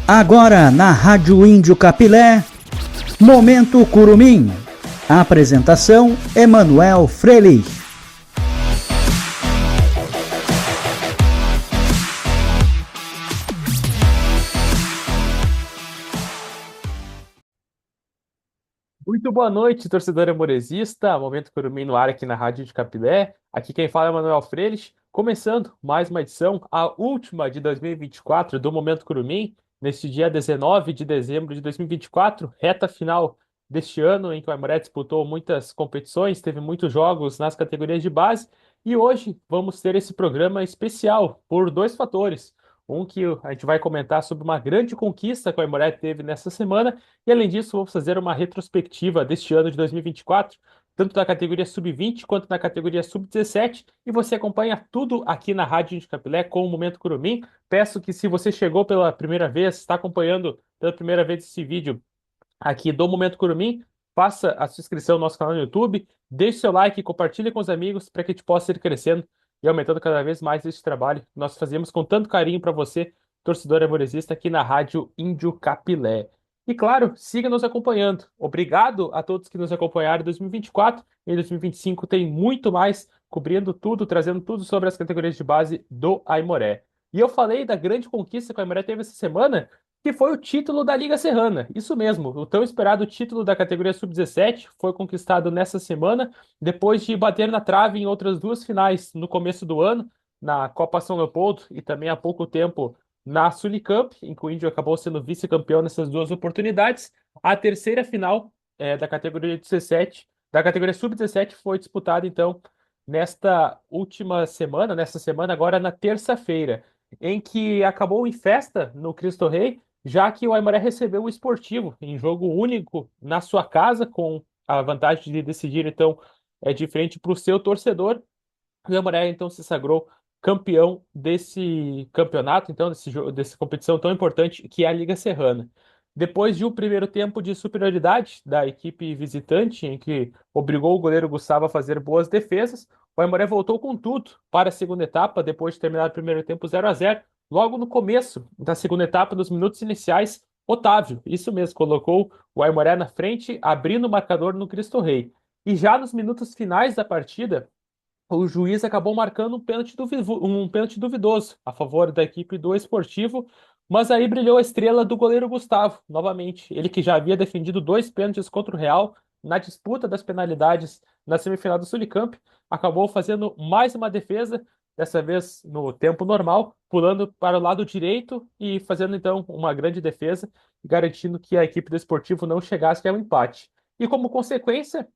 Agora na Rádio Índio Capilé, Momento Curumim. Apresentação: Emanuel Frelich. Muito boa noite, torcedor amoresista. Momento Curumim no ar aqui na Rádio de Capilé. Aqui quem fala é Emanuel Frelich, começando mais uma edição, a última de 2024 do Momento Curumim, neste dia 19 de dezembro de 2024, reta final deste ano em que o Aimoré disputou muitas competições, teve muitos jogos nas categorias de base e hoje vamos ter esse programa especial por dois fatores. Um que a gente vai comentar sobre uma grande conquista que o Aimoré teve nessa semana e, além disso, vamos fazer uma retrospectiva deste ano de 2024, tanto na categoria Sub-20 quanto na categoria Sub-17. E você acompanha tudo aqui na Rádio de Capilé com o Momento Curumim. Peço que, se você chegou pela primeira vez, está acompanhando pela primeira vez esse vídeo aqui do Momento Curumim, faça a sua inscrição no nosso canal no YouTube, deixe seu like e compartilhe com os amigos para que a gente possa ir crescendo e aumentando cada vez mais esse trabalho que nós fazemos com tanto carinho para você, torcedor amoresista, aqui na Rádio Índio Capilé. E claro, siga nos acompanhando. Obrigado a todos que nos acompanharam em 2024. Em 2025 tem muito mais, cobrindo tudo, trazendo tudo sobre as categorias de base do Aimoré. E eu falei da grande conquista que o Aimoré teve essa semana, que foi o título da Liga Serrana. Isso mesmo, o tão esperado título da categoria Sub-17 foi conquistado nessa semana, depois de bater na trave em outras duas finais no começo do ano, na Copa São Leopoldo e também há pouco tempo na Sulicamp, em que o Índio acabou sendo vice-campeão nessas duas oportunidades. A terceira final da categoria 17, da categoria Sub-17 foi disputada então nesta semana agora na terça-feira, em que acabou em festa no Cristo Rei, já que o Aimoré recebeu o Esportivo em jogo único na sua casa, com a vantagem de decidir então de frente para o seu torcedor. O Aimoré então se sagrou campeão desse campeonato, então dessa competição tão importante que é a Liga Serrana. Depois de um primeiro tempo de superioridade da equipe visitante, em que obrigou o goleiro Gustavo a fazer boas defesas, o Aimoré voltou com tudo para a segunda etapa, depois de terminar o primeiro tempo 0-0. Logo no começo da segunda etapa, nos minutos iniciais, Otávio, isso mesmo, colocou o Aimoré na frente, abrindo o marcador no Cristo Rei. E já nos minutos finais da partida, o juiz acabou marcando um pênalti duvidoso a favor da equipe do Esportivo, mas aí brilhou a estrela do goleiro Gustavo, novamente. Ele que já havia defendido 2 pênaltis contra o Real na disputa das penalidades na semifinal do Sulicamp, acabou fazendo mais uma defesa, dessa vez no tempo normal, pulando para o lado direito e fazendo então uma grande defesa, garantindo que a equipe do Esportivo não chegasse ao empate. E como consequência,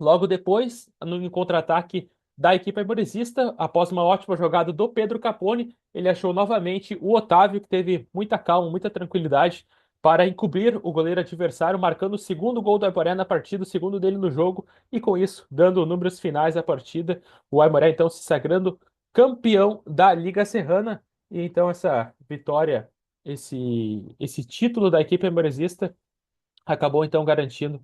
logo depois, no contra-ataque da equipe aimoresista, após uma ótima jogada do Pedro Capone, ele achou novamente o Otávio, que teve muita calma, muita tranquilidade para encobrir o goleiro adversário, marcando o segundo gol do Aimoré na partida, o segundo dele no jogo, e com isso, dando números finais à partida, o Aimoré então se sagrando campeão da Liga Serrana. E então essa vitória, esse título da equipe aimoresista acabou então garantindo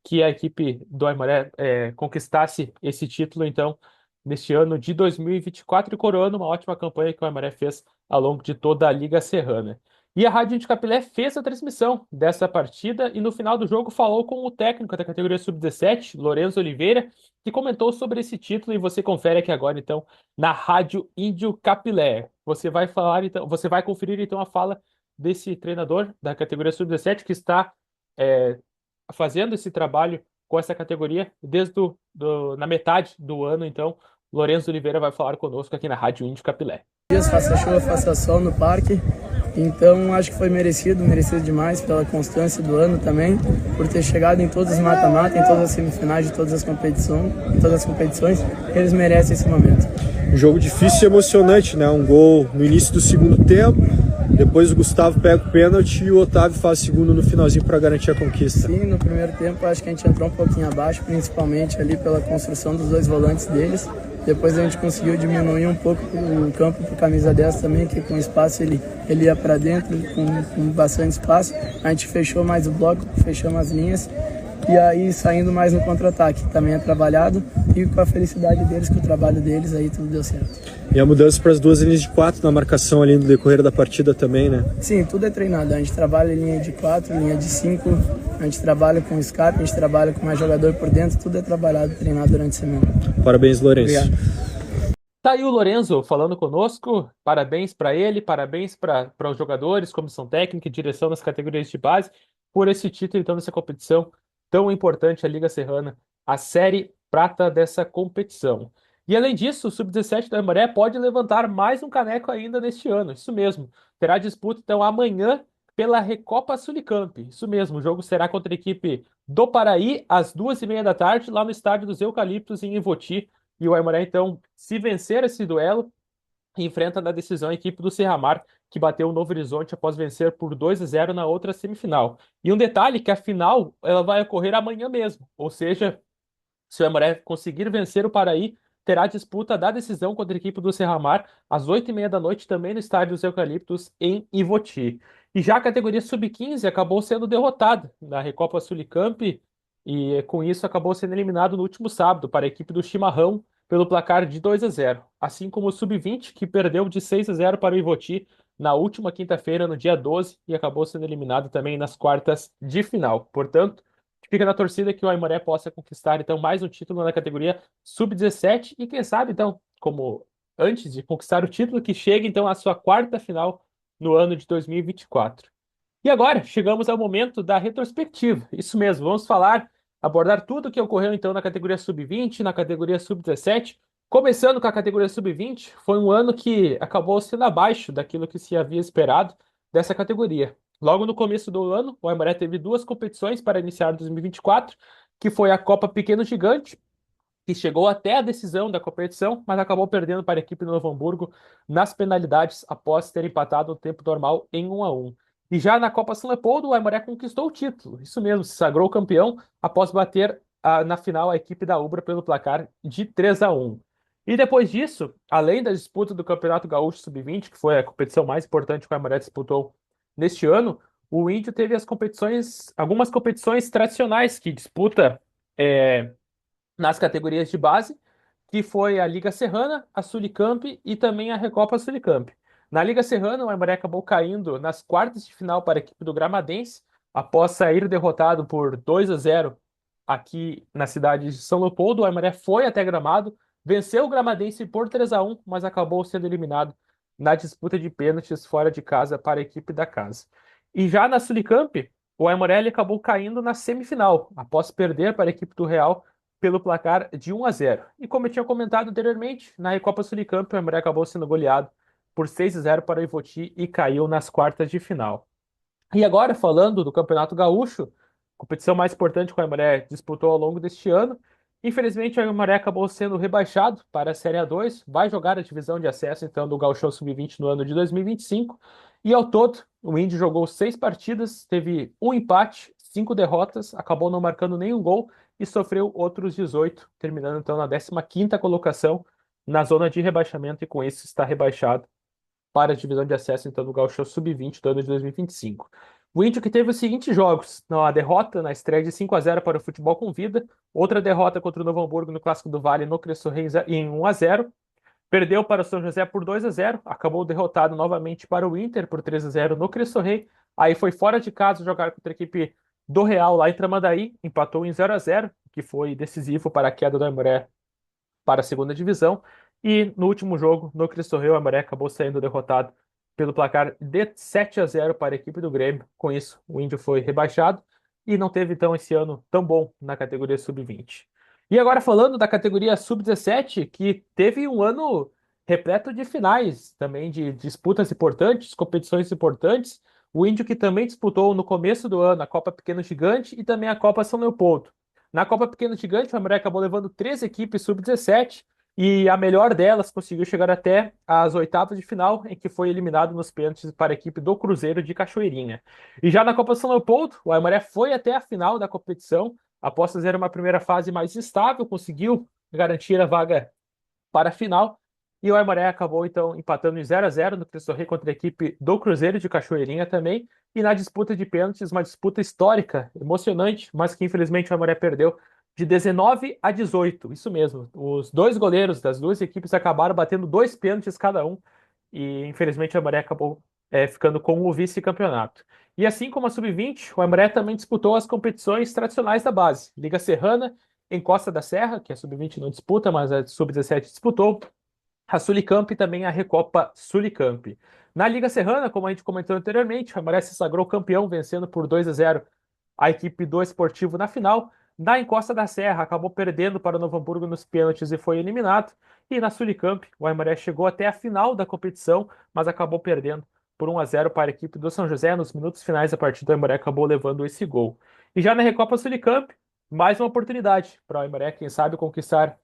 que a equipe do Aimoré conquistasse esse título, então, neste ano de 2024 e coroando uma ótima campanha que o Aimoré fez ao longo de toda a Liga Serrana. E a Rádio de Capilé fez a transmissão dessa partida e no final do jogo falou com o técnico da categoria Sub-17, Lourenço Oliveira, que comentou sobre esse título e você confere aqui agora, então, na Rádio Índio Capilé. Você vai conferir, então, a fala desse treinador da categoria Sub-17 que está fazendo esse trabalho com essa categoria desde na metade do ano. Então, Lourenço Oliveira vai falar conosco aqui na Rádio Índio Capilé. Faça chuva, faça sol no parque, então acho que foi merecido demais pela constância do ano também, por ter chegado em todos os mata-mata, em todas as semifinais de todas as competições, eles merecem esse momento. Um jogo difícil e emocionante, né? Um gol no início do segundo tempo, depois o Gustavo pega o pênalti e o Otávio faz o segundo no finalzinho para garantir a conquista. Sim, no primeiro tempo acho que a gente entrou um pouquinho abaixo, principalmente ali pela construção dos dois volantes deles. Depois a gente conseguiu diminuir um pouco o campo para camisa 10 também, que com espaço ele ia para dentro, com bastante espaço. A gente fechou mais o bloco, fechamos as linhas e aí saindo mais no contra-ataque. Também é trabalhado e com a felicidade deles, com o trabalho deles, aí tudo deu certo. E a mudança para as 2 linhas de 4 na marcação ali no decorrer da partida também, né? Sim, tudo é treinado. A gente trabalha em linha de 4, linha de 5, a gente trabalha com escape, a gente trabalha com mais jogador por dentro, tudo é trabalhado, treinado durante a semana. Parabéns, Lourenço. Obrigado. Tá aí o Lorenzo falando conosco. Parabéns para ele, parabéns para os jogadores, comissão técnica e direção das categorias de base por esse título, então, nessa competição tão importante, a Liga Serrana, a série prata dessa competição. E além disso, o Sub-17 da Aimoré pode levantar mais um caneco ainda neste ano. Isso mesmo. Terá disputa, então, amanhã pela Recopa Sulicamp. Isso mesmo. O jogo será contra a equipe do Paraí, às 2h30 da tarde, lá no estádio dos Eucaliptos, em Ivoti. E o Aimoré, então, se vencer esse duelo, enfrenta na decisão a equipe do Serramar, que bateu o Novo Horizonte após vencer por 2-0 na outra semifinal. E um detalhe, que a final ela vai ocorrer amanhã mesmo. Ou seja, se o Aimoré conseguir vencer o Paraí, terá disputa da decisão contra a equipe do Serramar às 8h30 da noite, também no estádio dos Eucaliptos, em Ivoti. E já a categoria Sub-15 acabou sendo derrotada na Recopa Sulicamp e com isso acabou sendo eliminado no último sábado para a equipe do Chimarrão pelo placar de 2-0, assim como o Sub-20, que perdeu de 6-0 para o Ivoti na última quinta-feira, no dia 12, e acabou sendo eliminado também nas quartas de final. Portanto, fica na torcida que o Aimoré possa conquistar então mais um título na categoria Sub-17 e quem sabe então, como antes de conquistar o título, que chegue então à sua quarta final no ano de 2024. E agora chegamos ao momento da retrospectiva. Isso mesmo, vamos abordar tudo o que ocorreu então na categoria Sub-20, na categoria Sub-17. Começando com a categoria Sub-20, foi um ano que acabou sendo abaixo daquilo que se havia esperado dessa categoria. Logo no começo do ano, o Aimoré teve 2 competições para iniciar 2024, que foi a Copa Pequeno Gigante, que chegou até a decisão da competição, mas acabou perdendo para a equipe do Novo Hamburgo nas penalidades após ter empatado no tempo normal em 1-1. E já na Copa São Leopoldo, o Aimoré conquistou o título. Isso mesmo, se sagrou campeão após bater na final a equipe da Ubra pelo placar de 3-1. E depois disso, além da disputa do Campeonato Gaúcho Sub-20, que foi a competição mais importante que o Aimoré disputou neste ano, o Índio teve algumas competições tradicionais que disputa nas categorias de base, que foi a Liga Serrana, a Sulicamp e também a Recopa Sulicamp. Na Liga Serrana, o Aimoré acabou caindo nas quartas de final para a equipe do Gramadense, após sair derrotado por 2-0 aqui na cidade de São Leopoldo. O Aimoré foi até Gramado, venceu o Gramadense por 3-1, mas acabou sendo eliminado na disputa de pênaltis fora de casa para a equipe da casa. E já na Sulicamp, o Aimoré acabou caindo na semifinal, após perder para a equipe do Real pelo placar de 1-0. E como eu tinha comentado anteriormente, na Recopa Sulicamp, o Aimoré acabou sendo goleado por 6-0 para o Ivoti e caiu nas quartas de final. E agora, falando do Campeonato Gaúcho, competição mais importante que o Aimoré disputou ao longo deste ano, infelizmente o Aimoré acabou sendo rebaixado para a Série A2, vai jogar a divisão de acesso então do Gauchão Sub-20 no ano de 2025, e ao todo o Índio jogou 6 partidas, teve um empate, 5 derrotas, acabou não marcando nenhum gol e sofreu outros 18, terminando então na 15ª colocação na zona de rebaixamento e com isso está rebaixado para a divisão de acesso então do Gauchão Sub-20 do ano de 2025. O Índio que teve os seguintes jogos: a derrota na estreia de 5-0 para o Futebol com Vida, outra derrota contra o Novo Hamburgo no Clássico do Vale no Cristo Rei em 1-0, perdeu para o São José por 2-0, acabou derrotado novamente para o Inter por 3-0 no Cristo Rei, aí foi fora de casa jogar contra a equipe do Real lá em Tramandaí, empatou em 0-0, que foi decisivo para a queda do Aimoré para a segunda divisão. E no último jogo, no Cristo Rei, o Aimoré acabou sendo derrotado pelo placar de 7-0 para a equipe do Grêmio. Com isso, o Índio foi rebaixado e não teve então esse ano tão bom na categoria Sub-20. E agora falando da categoria Sub-17, que teve um ano repleto de finais, também de disputas importantes, competições importantes. O Índio que também disputou no começo do ano a Copa Pequeno Gigante e também a Copa São Leopoldo. Na Copa Pequeno Gigante, o Aimoré acabou levando 3 equipes Sub-17 e a melhor delas conseguiu chegar até as oitavas de final, em que foi eliminado nos pênaltis para a equipe do Cruzeiro de Cachoeirinha. E já na Copa São Leopoldo, o Aimoré foi até a final da competição, após fazer uma primeira fase mais estável, conseguiu garantir a vaga para a final, E o Aimoré acabou, então, empatando em 0-0 no Cristo Rei contra a equipe do Cruzeiro de Cachoeirinha também. E na disputa de pênaltis, uma disputa histórica, emocionante, mas que infelizmente o Aimoré perdeu de 19-18. Isso mesmo. Os dois goleiros das duas equipes acabaram batendo 2 pênaltis cada um. E infelizmente o Aimoré acabou ficando com o vice-campeonato. E assim como a Sub-20, o Aimoré também disputou as competições tradicionais da base. Liga Serrana, em Costa da Serra, que a Sub-20 não disputa, mas a Sub-17 disputou a Sulicamp e também a Recopa Sulicamp. Na Liga Serrana, como a gente comentou anteriormente, o Aimoré se sagrou campeão, vencendo por 2-0 a equipe do Esportivo na final. Na Encosta da Serra, acabou perdendo para o Novo Hamburgo nos pênaltis e foi eliminado. E na Sulicamp, o Aimoré chegou até a final da competição, mas acabou perdendo por 1-0 para a equipe do São José. Nos minutos finais da partida, o Aimoré acabou levando esse gol. E já na Recopa Sulicamp, mais uma oportunidade para o Aimoré, quem sabe, conquistar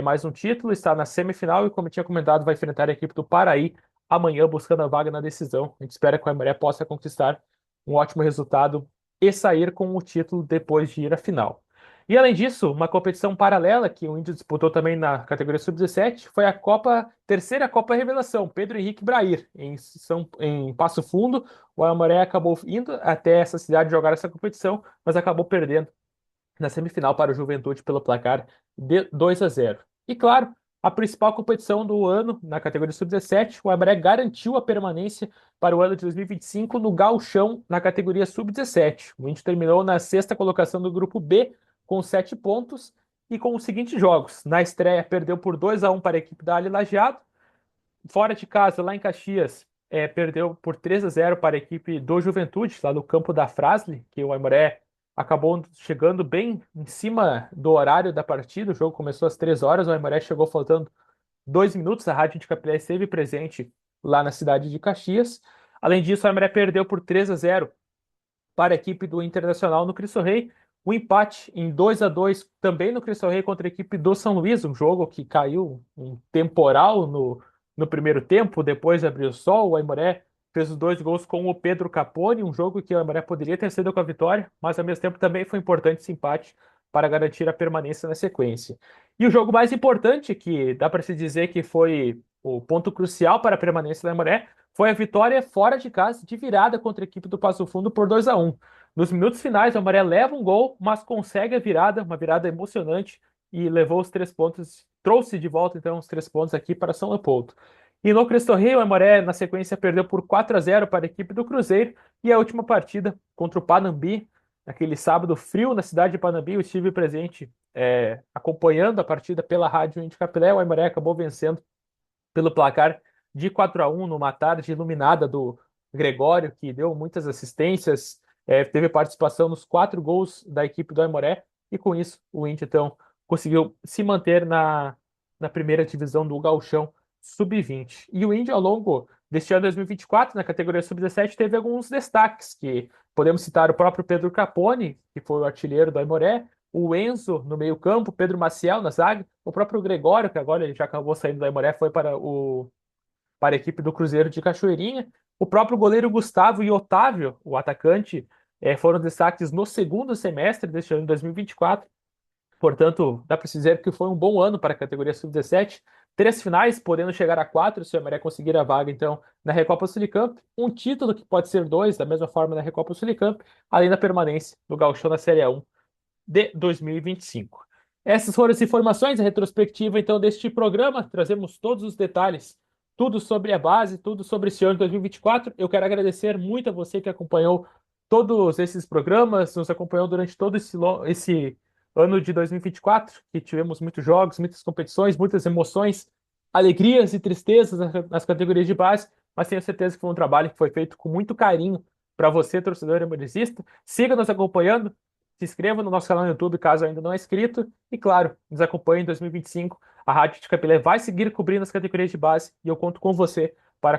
mais um título, está na semifinal e, como eu tinha comentado, vai enfrentar a equipe do Paraí amanhã, buscando a vaga na decisão. A gente espera que o Aimoré possa conquistar um ótimo resultado e sair com o título depois de ir à final. E além disso, uma competição paralela que o Índio disputou também na categoria sub-17 foi a terceira Copa Revelação, Pedro Henrique Brair, em Passo Fundo. O Aimoré acabou indo até essa cidade jogar essa competição, mas acabou perdendo na semifinal para o Juventude pelo placar de 2-0. E claro, a principal competição do ano na categoria sub-17, o Aimoré garantiu a permanência para o ano de 2025 no Gauchão na categoria sub-17. O Inter terminou na sexta colocação do grupo B com 7 pontos e com os seguintes jogos. Na estreia, perdeu por 2-1 para a equipe da Ali Lajeado. Fora de casa, lá em Caxias, perdeu por 3-0 para a equipe do Juventude, lá no campo da Frasle, que o Aimoré acabou chegando bem em cima do horário da partida. O jogo começou às 3 horas, o Aimoré chegou faltando 2 minutos. A Rádio de Capilé esteve presente lá na cidade de Caxias. Além disso, o Aimoré perdeu por 3-0 para a equipe do Internacional no Cristo Rei. O empate em 2-2 também no Cristo Rei contra a equipe do São Luís, um jogo que caiu um temporal no primeiro tempo, depois abriu o sol. O Aimoré fez os 2 gols com o Pedro Capone, um jogo que o Aimoré poderia ter sido com a vitória, mas ao mesmo tempo também foi importante esse empate para garantir a permanência na sequência. E o jogo mais importante, que dá para se dizer que foi o ponto crucial para a permanência da Aimoré, foi a vitória fora de casa, de virada contra a equipe do Passo Fundo por 2-1. Nos minutos finais, o Aimoré leva um gol, mas consegue a virada, uma virada emocionante, e levou os 3 pontos, trouxe de volta então os 3 pontos aqui para São Leopoldo. E no Cristo Rei, o Aimoré, na sequência, perdeu por 4-0 para a equipe do Cruzeiro, e a última partida contra o Panambi, naquele sábado frio na cidade de Panambi, eu estive presente acompanhando a partida pela rádio Índio Capilé. O Aimoré acabou vencendo pelo placar de 4-1 numa tarde iluminada do Gregório, que deu muitas assistências, teve participação nos 4 gols da equipe do Aimoré, e com isso o Inter então conseguiu se manter na primeira divisão do Gauchão Sub-20. E o Inter, ao longo deste ano 2024, na categoria Sub-17, teve alguns destaques, que podemos citar o próprio Pedro Capone, que foi o artilheiro do Aimoré, o Enzo no meio-campo, Pedro Maciel na zaga, o próprio Gregório, que agora ele já acabou saindo do Aimoré, foi para a equipe do Cruzeiro de Cachoeirinha. O próprio goleiro Gustavo e Otávio, o atacante, foram destaques no segundo semestre deste ano de 2024. Portanto, dá para se dizer que foi um bom ano para a categoria sub-17. 3 finais, podendo chegar a 4 se o Aimoré conseguir a vaga, então, na Recopa Sulicamp. Um título que pode ser 2, da mesma forma na Recopa Sulicamp, além da permanência no Gauchão na Série A1 de 2025. Essas foram as informações, a retrospectiva, então, deste programa. Trazemos todos os detalhes, tudo sobre a base, tudo sobre esse ano de 2024. Eu quero agradecer muito a você que acompanhou todos esses programas, nos acompanhou durante todo esse ano de 2024, que tivemos muitos jogos, muitas competições, muitas emoções, alegrias e tristezas nas categorias de base, mas tenho certeza que foi um trabalho que foi feito com muito carinho para você, torcedor aimorezista. Siga nos acompanhando, se inscreva no nosso canal no YouTube, caso ainda não é inscrito, e claro, nos acompanhe em 2025. A Rádio de Capilé vai seguir cobrindo as categorias de base e eu conto com você para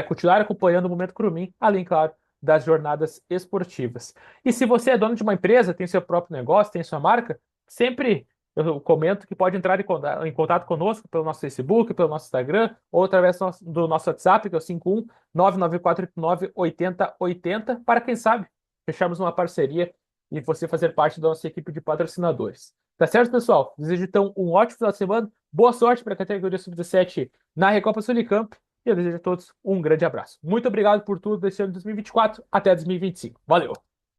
continuar acompanhando o Momento Curumim, além, claro, das jornadas esportivas. E se você é dono de uma empresa, tem seu próprio negócio, tem sua marca, sempre eu comento que pode entrar em contato conosco pelo nosso Facebook, pelo nosso Instagram, ou através do nosso WhatsApp, que é o 51 99489 8080, para quem sabe fecharmos uma parceria e você fazer parte da nossa equipe de patrocinadores. Tá certo, pessoal? Desejo então um ótimo final de semana, Boa sorte para a categoria Sub-17 na Recopa Solicamp e eu desejo a todos um grande abraço. Muito obrigado por tudo desse ano de 2024. Até 2025. Valeu!